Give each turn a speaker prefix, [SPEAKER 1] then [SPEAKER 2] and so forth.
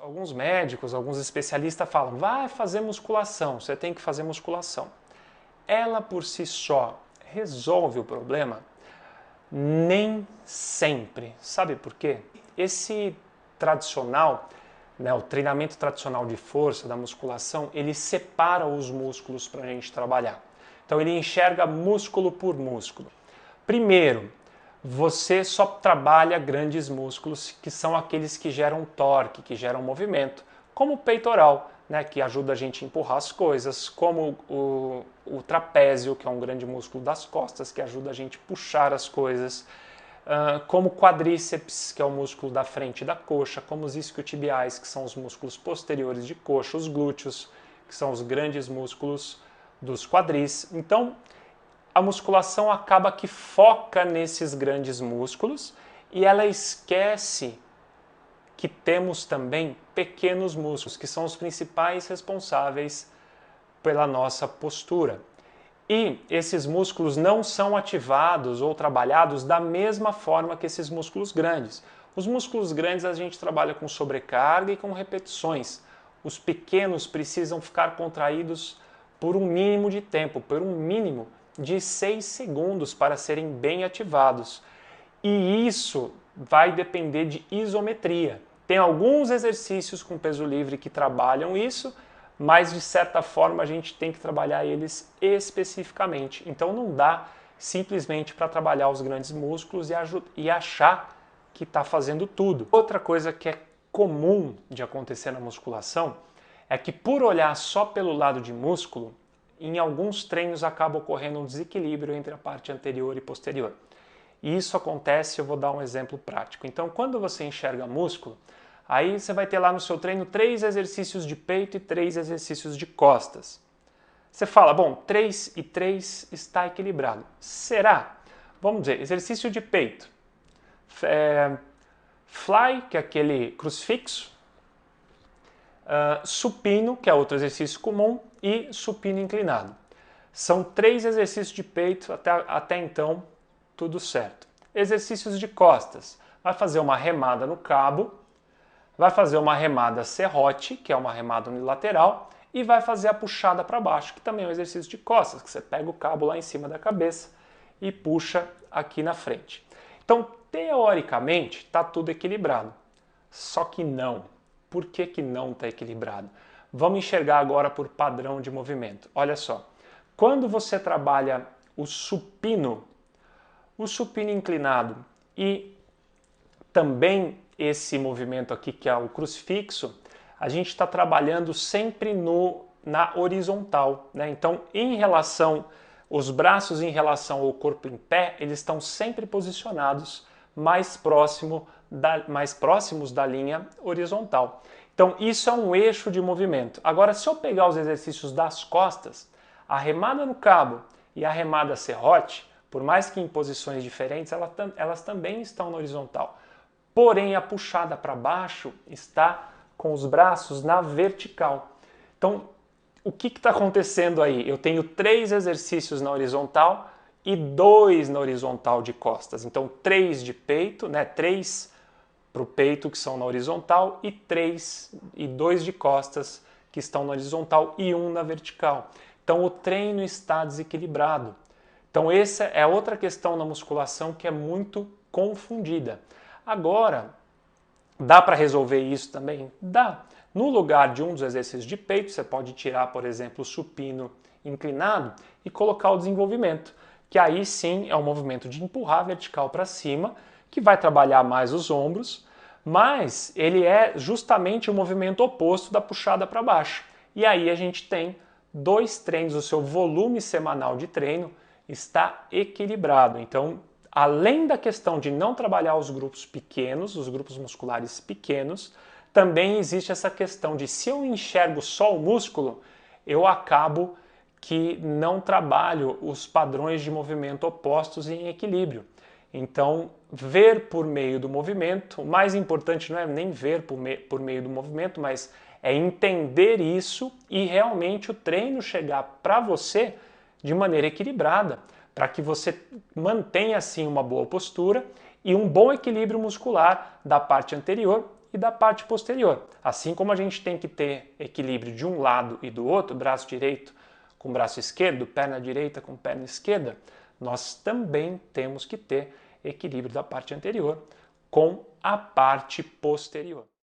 [SPEAKER 1] Alguns médicos, alguns especialistas falam, vai fazer musculação, você tem que fazer musculação. Ela por si só resolve o problema? Nem sempre. Sabe por quê? Esse tradicional, o treinamento tradicional de força da musculação, ele separa os músculos para a gente trabalhar. Então ele enxerga músculo por músculo. Primeiro, você só trabalha grandes músculos que são aqueles que geram torque, que geram movimento, como o peitoral, que ajuda a gente a empurrar as coisas, como o trapézio, que é um grande músculo das costas, que ajuda a gente a puxar as coisas, como o quadríceps, que é o músculo da frente da coxa, como os isquiotibiais, que são os músculos posteriores de coxa, os glúteos, que são os grandes músculos dos quadris. Então, a musculação acaba que foca nesses grandes músculos e ela esquece que temos também pequenos músculos, que são os principais responsáveis pela nossa postura. E esses músculos não são ativados ou trabalhados da mesma forma que esses músculos grandes. Os músculos grandes a gente trabalha com sobrecarga e com repetições. Os pequenos precisam ficar contraídos por um mínimo de tempo, por um mínimo de 6 segundos para serem bem ativados. E isso vai depender de isometria. Tem alguns exercícios com peso livre que trabalham isso, mas de certa forma a gente tem que trabalhar eles especificamente. Então não dá simplesmente para trabalhar os grandes músculos e achar que está fazendo tudo. Outra coisa que é comum de acontecer na musculação é que por olhar só pelo lado de músculo, em alguns treinos acaba ocorrendo um desequilíbrio entre a parte anterior e posterior. E isso acontece, eu vou dar um exemplo prático. Então, quando você enxerga músculo, aí você vai ter lá no seu treino 3 exercícios de peito e 3 exercícios de costas. Você fala, bom, 3 e 3 está equilibrado. Será? Vamos dizer, exercício de peito. Fly, que é aquele crucifixo. Supino, que é outro exercício comum, e supino inclinado. São 3 exercícios de peito, até então tudo certo. Exercícios de costas. Vai fazer uma remada no cabo, vai fazer uma remada serrote, que é uma remada unilateral, e vai fazer a puxada para baixo, que também é um exercício de costas, que você pega o cabo lá em cima da cabeça e puxa aqui na frente. Então, teoricamente, está tudo equilibrado. Só que não. Por que não está equilibrado? Vamos enxergar agora por padrão de movimento. Olha só, quando você trabalha o supino inclinado e também esse movimento aqui que é o crucifixo, a gente está trabalhando sempre na horizontal, Então, os braços em relação ao corpo em pé, eles estão sempre posicionados mais próximos da linha horizontal. Então, isso é um eixo de movimento. Agora, se eu pegar os exercícios das costas, a remada no cabo e a remada serrote, por mais que em posições diferentes, elas também estão na horizontal. Porém, a puxada para baixo está com os braços na vertical. Então, o que está acontecendo aí? Eu tenho 3 exercícios na horizontal e 2 na horizontal de costas. Então, 3 de peito, 3 para o peito que são na horizontal e 2 de costas que estão na horizontal e 1 na vertical. Então, o treino está desequilibrado. Então, essa é outra questão na musculação que é muito confundida. Agora, dá para resolver isso também? Dá. No lugar de um dos exercícios de peito, você pode tirar, por exemplo, o supino inclinado e colocar o desenvolvimento, que aí sim é um movimento de empurrar vertical para cima, que vai trabalhar mais os ombros, mas ele é justamente o movimento oposto da puxada para baixo. E aí a gente tem 2 treinos, o seu volume semanal de treino está equilibrado. Então, além da questão de não trabalhar os grupos pequenos, os grupos musculares pequenos, também existe essa questão de se eu enxergo só o músculo, eu acabo que não trabalho os padrões de movimento opostos em equilíbrio. Então, ver por meio do movimento, o mais importante não é nem ver por meio do movimento, mas é entender isso e realmente o treino chegar para você de maneira equilibrada, para que você mantenha assim uma boa postura e um bom equilíbrio muscular da parte anterior e da parte posterior. Assim como a gente tem que ter equilíbrio de um lado e do outro, braço direito com braço esquerdo, perna direita com perna esquerda, nós também temos que ter equilíbrio da parte anterior com a parte posterior.